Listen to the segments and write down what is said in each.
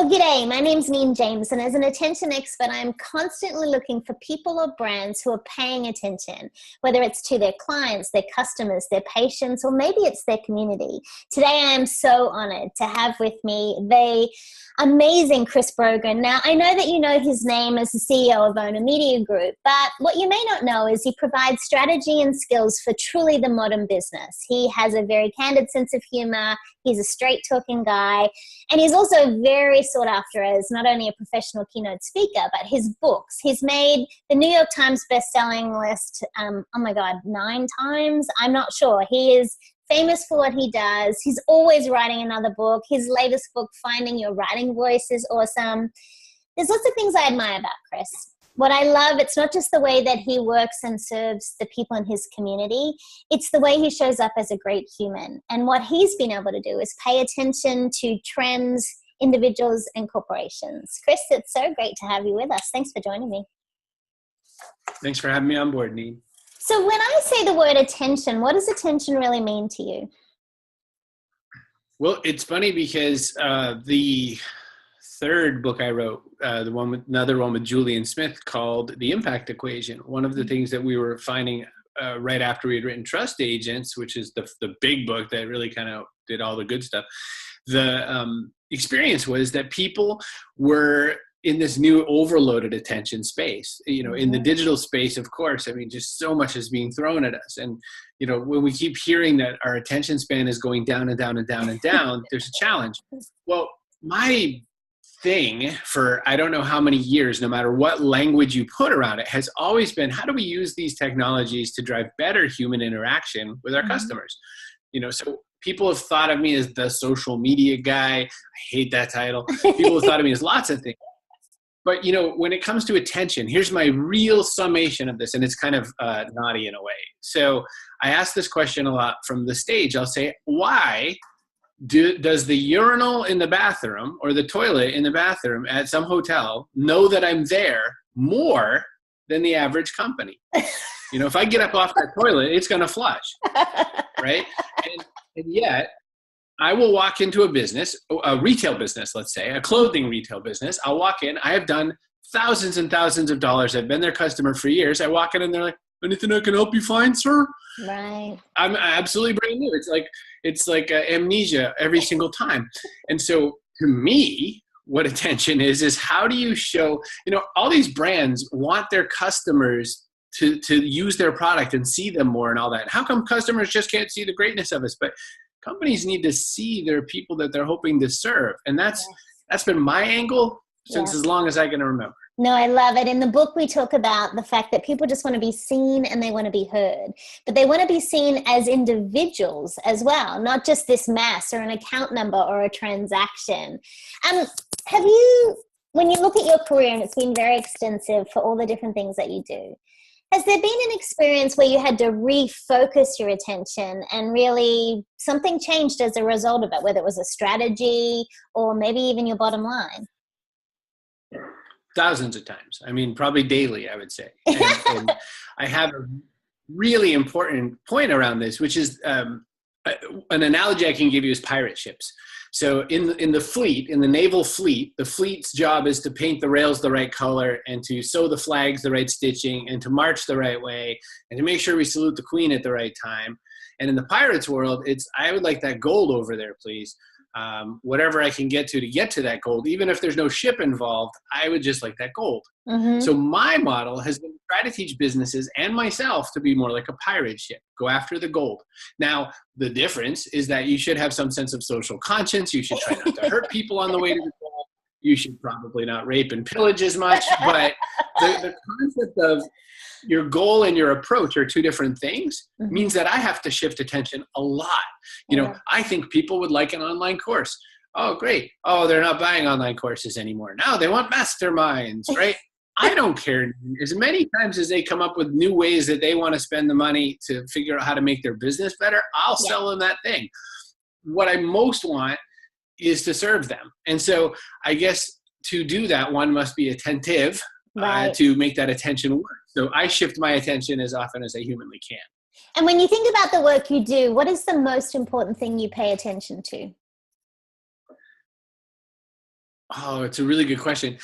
Well, g'day, my name's Neen James, and as an attention expert, I'm constantly looking for people or brands who are paying attention, whether it's to their clients, their customers, their patients, or maybe it's their community. Today, I am so honored to have with me the amazing Chris Brogan. Now, I know that you know his name as the CEO of Owner Media Group, but what you may not know is he provides strategy and skills for truly the modern business. He has a very candid sense of humor, he's a straight-talking guy, and he's also very sought after as not only a professional keynote speaker, but his books. He's made the New York Times best-selling list, 9 times. I'm not sure. He is famous for what he does. He's always writing another book. His latest book, Finding Your Writing Voice, is awesome. There's lots of things I admire about Chris. What I love, it's not just the way that he works and serves the people in his community, it's the way he shows up as a great human. And what he's been able to do is pay attention to trends, individuals, and corporations. Chris, it's so great to have you with us. Thanks for joining me. Thanks for having me on board, Neen. So when I say the word attention, what does attention really mean to you? Well, it's funny because the third book I wrote, another one with Julian Smith called The Impact Equation. One of the things that we were finding right after we had written Trust Agents, which is the big book that really kind of did all the good stuff, the experience was that people were in this new overloaded attention space. In the digital space, of course, just so much is being thrown at us. And, when we keep hearing that our attention span is going down and down and down and down, there's a challenge. Well, my thing for I don't know how many years, no matter what language you put around it, has always been, how do we use these technologies to drive better human interaction with our customers? So people have thought of me as the social media guy. I hate that title. People have thought of me as lots of things. But, when it comes to attention, here's my real summation of this, and it's kind of naughty in a way. So I ask this question a lot from the stage. I'll say, why does the urinal in the bathroom or the toilet in the bathroom at some hotel know that I'm there more than the average company? If I get up off that toilet, it's going to flush, right? And yet, I will walk into a business, a retail business, let's say, a clothing retail business. I'll walk in. I have done thousands and thousands of dollars. I've been their customer for years. I walk in and they're like, anything I can help you find, sir? Right. I'm absolutely brand new. It's like amnesia every single time. And so to me, what attention is how do you show, all these brands want their customers to use their product and see them more and all that. How come customers just can't see the greatness of us? But companies need to see their people that they're hoping to serve. And that's been my angle since as long as I can remember. No, I love it. In the book, we talk about the fact that people just want to be seen and they want to be heard, but they want to be seen as individuals as well, not just this mass or an account number or a transaction. When you look at your career, and it's been very extensive for all the different things that you do, has there been an experience where you had to refocus your attention and really something changed as a result of it, whether it was a strategy or maybe even your bottom line? Thousands of times. Probably daily, I would say. And I have a really important point around this, which is an analogy I can give you is pirate ships. So in the fleet, in the naval fleet, the fleet's job is to paint the rails the right color and to sew the flags the right stitching and to march the right way and to make sure we salute the queen at the right time. And in the pirates world, I would like that gold over there, please. Whatever I can get to that gold, even if there's no ship involved, I would just like that gold. So my model has been to try to teach businesses and myself to be more like a pirate ship, go after the gold. Now, the difference is that you should have some sense of social conscience. You should try not to hurt people on the way to the gold. You should probably not rape and pillage as much, but the concept of your goal and your approach are two different things means that I have to shift attention a lot. I think people would like an online course. Oh, great. Oh, they're not buying online courses anymore. Now they want masterminds, right? I don't care. As many times as they come up with new ways that they want to spend the money to figure out how to make their business better, I'll sell them that thing. What I most want is to serve them. And so I guess to do that, one must be attentive to make that attention work. So I shift my attention as often as I humanly can. And when you think about the work you do, what is the most important thing you pay attention to? Oh, it's a really good question.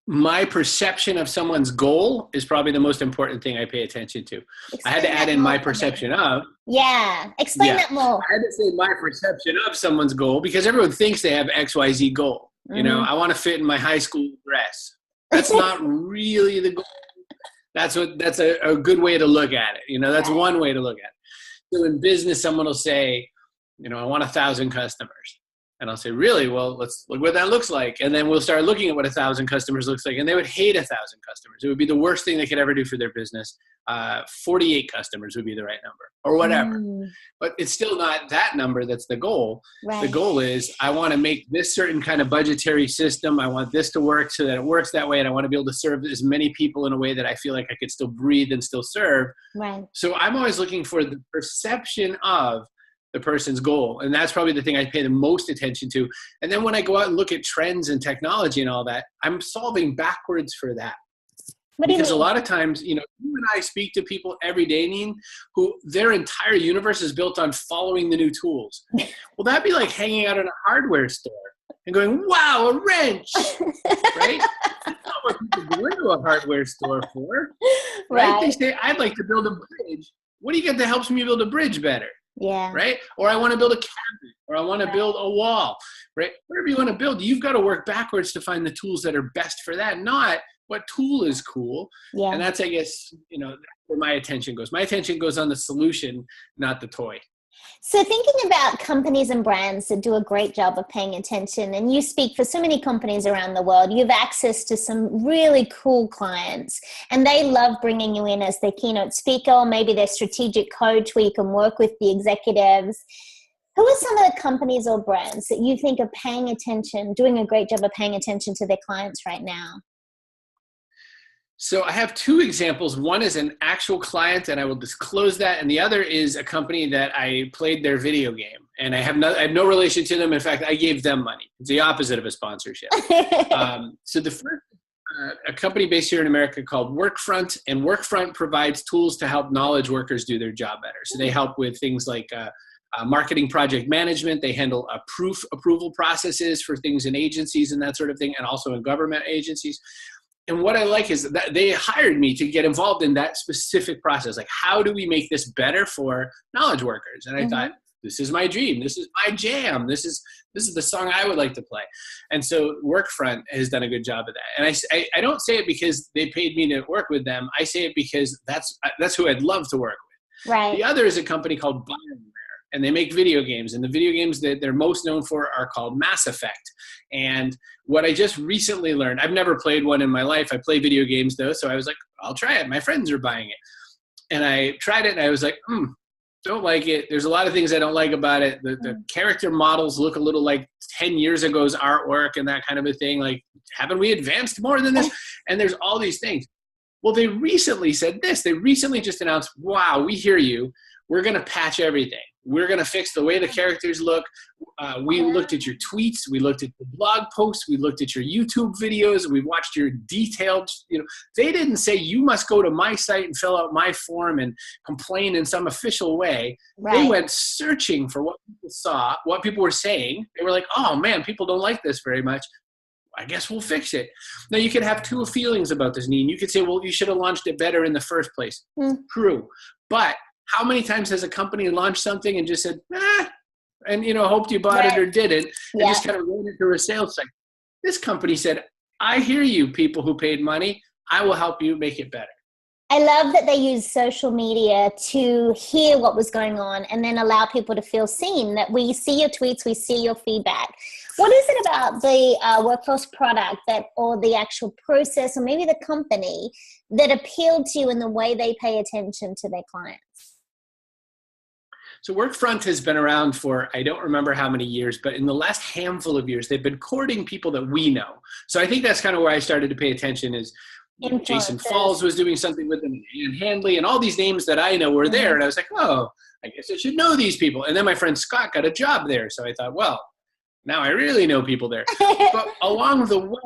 My perception of someone's goal is probably the most important thing I pay attention to. I had to add in my perception of. Yeah. Explain that more. I had to say my perception of someone's goal, because everyone thinks they have XYZ goal. You know, I want to fit in my high school dress. That's not really the goal. That's a good way to look at it. You know, that's one way to look at it. So in business, someone will say, you know, I want 1,000 customers. And I'll say, really? Well, let's look what that looks like. And then we'll start looking at what 1,000 customers looks like. And they would hate 1,000 customers. It would be the worst thing they could ever do for their business. 48 customers would be the right number, or whatever. But it's still not that number that's the goal. Right. The goal is, I want to make this certain kind of budgetary system. I want this to work so that it works that way. And I want to be able to serve as many people in a way that I feel like I could still breathe and still serve. Right. So I'm always looking for the perception of the person's goal. And that's probably the thing I pay the most attention to. And then when I go out and look at trends and technology and all that, I'm solving backwards for that. Because a lot of times, you know, you and I speak to people every day, Neen, who their entire universe is built on following the new tools. Well, that'd be like hanging out in a hardware store and going, wow, a wrench, right? That's not what people go into a hardware store for, right? They say, I'd like to build a bridge. What do you get that helps me build a bridge better? Yeah. Right. Or I want to build a cabinet, or I want to build a wall, right? Whatever you want to build, you've got to work backwards to find the tools that are best for that, not what tool is cool. Yeah. And that's, I guess, you know, where my attention goes. My attention goes on the solution, not the toy. So thinking about companies and brands that do a great job of paying attention, and you speak for so many companies around the world, you have access to some really cool clients, and they love bringing you in as their keynote speaker, or maybe their strategic coach where you can work with the executives. Who are some of the companies or brands that you think are paying attention, doing a great job of paying attention to their clients right now? So I have two examples. One is an actual client, and I will disclose that. And the other is a company that I played their video game, and I have no relation to them. In fact, I gave them money. It's the opposite of a sponsorship. So the first, a company based here in America called Workfront, and Workfront provides tools to help knowledge workers do their job better. So they help with things like marketing project management. They handle proof approval processes for things in agencies and that sort of thing, and also in government agencies. And what I like is that they hired me to get involved in that specific process. Like, how do we make this better for knowledge workers? And I thought, this is my dream. This is my jam. This is the song I would like to play. And so Workfront has done a good job of that. And I don't say it because they paid me to work with them. I say it because that's who I'd love to work with. Right. The other is a company called BioWare, and they make video games. And the video games that they're most known for are called Mass Effect. And what I just recently learned, I've never played one in my life. I play video games though. So I was like, I'll try it. My friends are buying it. And I tried it and I was like, don't like it. There's a lot of things I don't like about it. The character models look a little like 10 years ago's artwork and that kind of a thing. Like, haven't we advanced more than this? And there's all these things. Well, they recently said this. They recently just announced, wow, we hear you. We're going to patch everything. We're going to fix the way the characters look. We looked at your tweets. We looked at the blog posts. We looked at your YouTube videos. We watched your detailed, they didn't say you must go to my site and fill out my form and complain in some official way. Right. They went searching for what people saw, what people were saying. They were like, oh man, people don't like this very much. I guess we'll fix it. Now you can have two feelings about this, Neen. You could say, well, you should have launched it better in the first place. True. But how many times has a company launched something and just said, and hoped you bought it or didn't, and just kind of ran it through a sales cycle? This company said, I hear you, people who paid money. I will help you make it better. I love that they use social media to hear what was going on and then allow people to feel seen, that we see your tweets, we see your feedback. What is it about the workforce product or the actual process, or maybe the company, that appealed to you in the way they pay attention to their clients? So Workfront has been around for, I don't remember how many years, but in the last handful of years, they've been courting people that we know. So I think that's kind of where I started to pay attention is Jason Falls was doing something with them, and Handley, and all these names that I know were there. And I was like, oh, I guess I should know these people. And then my friend Scott got a job there. So I thought, well, now I really know people there. But along the way,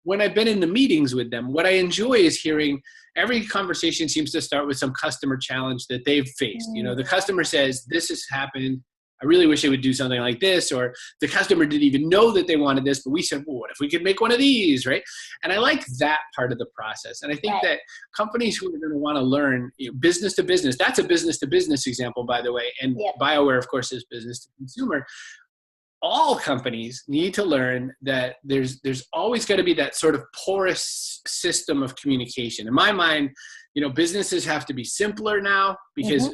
when I've been in the meetings with them, what I enjoy is hearing every conversation seems to start with some customer challenge that they've faced. The customer says, this has happened. I really wish they would do something like this, or the customer didn't even know that they wanted this, but we said, well, what if we could make one of these, right? And I like that part of the process. And I think that companies who are going to want to learn business to business, that's a business to business example, by the way, and BioWare, of course, is business to consumer. All companies need to learn that there's always got to be that sort of porous system of communication. In my mind, businesses have to be simpler now because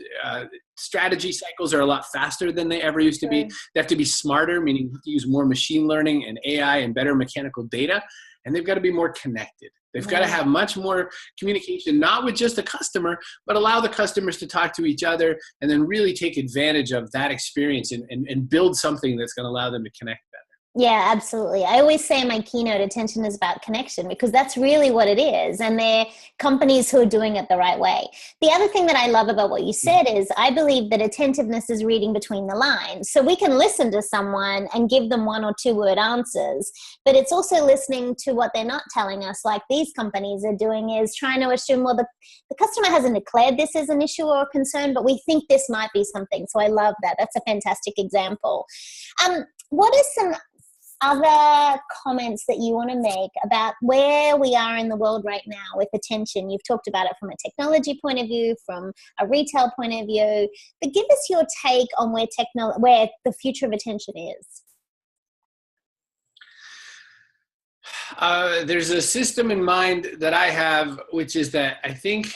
strategy cycles are a lot faster than they ever used to be. They have to be smarter, meaning you have to use more machine learning and AI and better mechanical data. And they've got to be more connected. They've got to have much more communication, not with just the customer, but allow the customers to talk to each other and then really take advantage of that experience and build something that's going to allow them to connect better. Yeah, absolutely. I always say in my keynote, attention is about connection, because that's really what it is. And they're companies who are doing it the right way. The other thing that I love about what you said is I believe that attentiveness is reading between the lines. So we can listen to someone and give them 1 or 2 word answers, but it's also listening to what they're not telling us, like these companies are doing, is trying to assume, well, the customer hasn't declared this as an issue or a concern, but we think this might be something. So I love that. That's a fantastic example. What are some other comments that you want to make about where we are in the world right now with attention? You've talked about it from a technology point of view, from a retail point of view, but give us your take on where the future of attention is. There's a system in mind that I have, which is that I think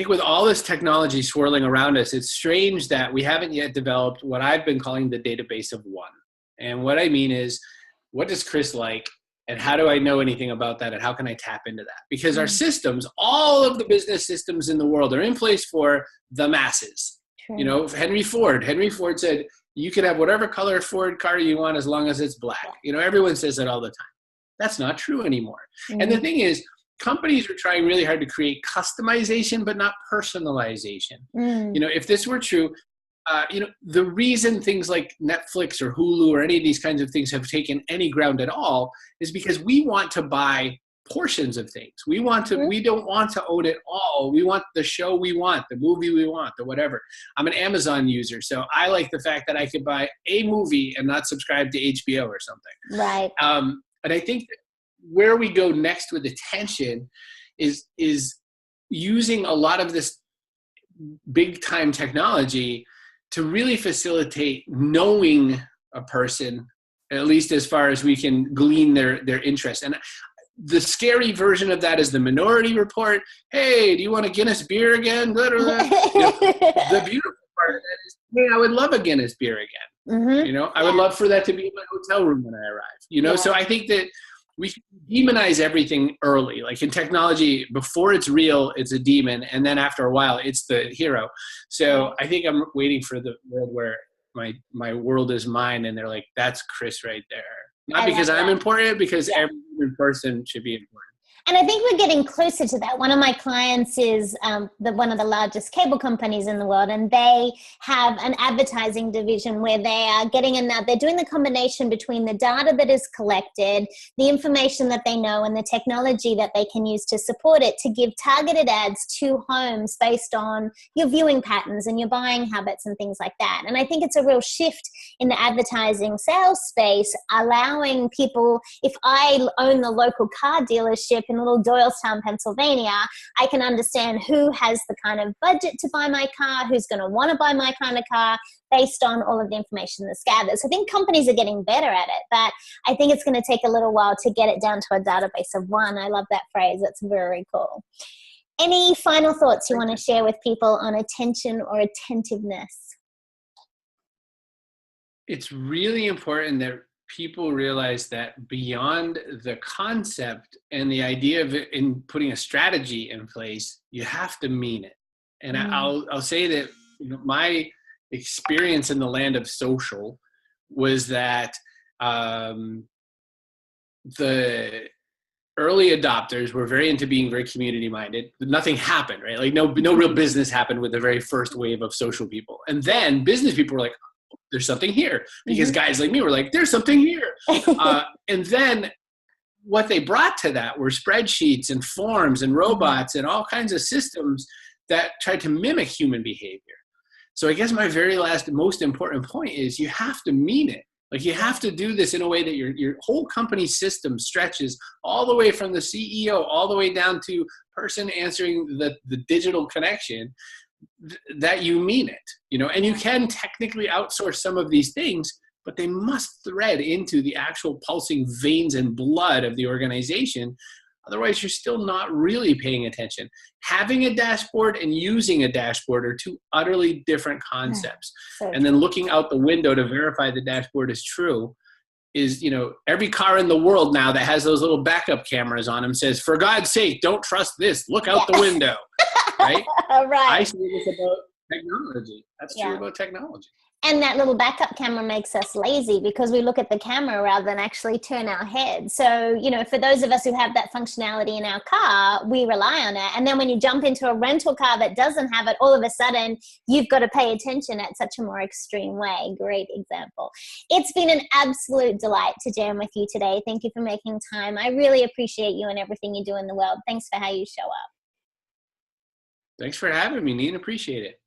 with all this technology swirling around us, it's strange that we haven't yet developed what I've been calling the database of one. And what I mean is, what does Chris like? And how do I know anything about that? And how can I tap into that? Because our systems, all of the business systems in the world, are in place for the masses. Henry Ford said, you can have whatever color Ford car you want as long as it's black. Everyone says that all the time. That's not true anymore. And the thing is, companies are trying really hard to create customization, but not personalization. If this were true, the reason things like Netflix or Hulu or any of these kinds of things have taken any ground at all is because we want to buy portions of things. We don't want to own it all. We want the show we want, the movie we want, the whatever. I'm an Amazon user, so I like the fact that I could buy a movie and not subscribe to HBO or something. Right. And I think that where we go next with attention is using a lot of this big time technology to really facilitate knowing a person, at least as far as we can glean their interest. And the scary version of that is the Minority Report. Hey, do you want a Guinness beer again? The beautiful part of that is, hey, I would love a Guinness beer again. I would love for that to be in my hotel room when I arrive. So I think that we should demonize everything early. Like in technology, before it's real, it's a demon. And then after a while, it's the hero. So I think I'm waiting for the world where my world is mine. And they're like, that's Chris right there. Not because I'm important, because every person should be important. And I think we're getting closer to that. One of my clients is one of the largest cable companies in the world, and they have an advertising division where they are they're doing the combination between the data that is collected, the information that they know, and the technology that they can use to support it, to give targeted ads to homes based on your viewing patterns and your buying habits and things like that. And I think it's a real shift in the advertising sales space, allowing people, if I own the local car dealership in little Doylestown, Pennsylvania, I can understand who has the kind of budget to buy my car, who's going to want to buy my kind of car based on all of the information that's gathered. So I think companies are getting better at it, but I think it's going to take a little while to get it down to a database of one. I love that phrase. That's very cool. Any final thoughts you want to share with people on attention or attentiveness? It's really important that people realize that beyond the concept and the idea of it in putting a strategy in place, you have to mean it. And I'll say that my experience in the land of social was that the early adopters were very into being very community minded. Nothing happened, right? Like no real business happened with the very first wave of social people. And then business people were like, there's something here, because guys like me were like, there's something here. And then what they brought to that were spreadsheets and forms and robots and all kinds of systems that tried to mimic human behavior. So I guess my very last, most important point is you have to mean it. Like you have to do this in a way that your whole company system stretches all the way from the CEO, all the way down to person answering the digital connection, that you mean it, you know, and you can technically outsource some of these things, but they must thread into the actual pulsing veins and blood of the organization. Otherwise, you're still not really paying attention. Having a dashboard and using a dashboard are two utterly different concepts. And then looking out the window to verify the dashboard is true is, you know, every car in the world now that has those little backup cameras on them says, for God's sake, don't trust this. Look out the window, right? Right. I say this about technology. That's true about technology. And that little backup camera makes us lazy because we look at the camera rather than actually turn our head. So, you know, for those of us who have that functionality in our car, we rely on it. And then when you jump into a rental car that doesn't have it, all of a sudden you've got to pay attention at such a more extreme way. Great example. It's been an absolute delight to jam with you today. Thank you for making time. I really appreciate you and everything you do in the world. Thanks for how you show up. Thanks for having me, Neen. Appreciate it.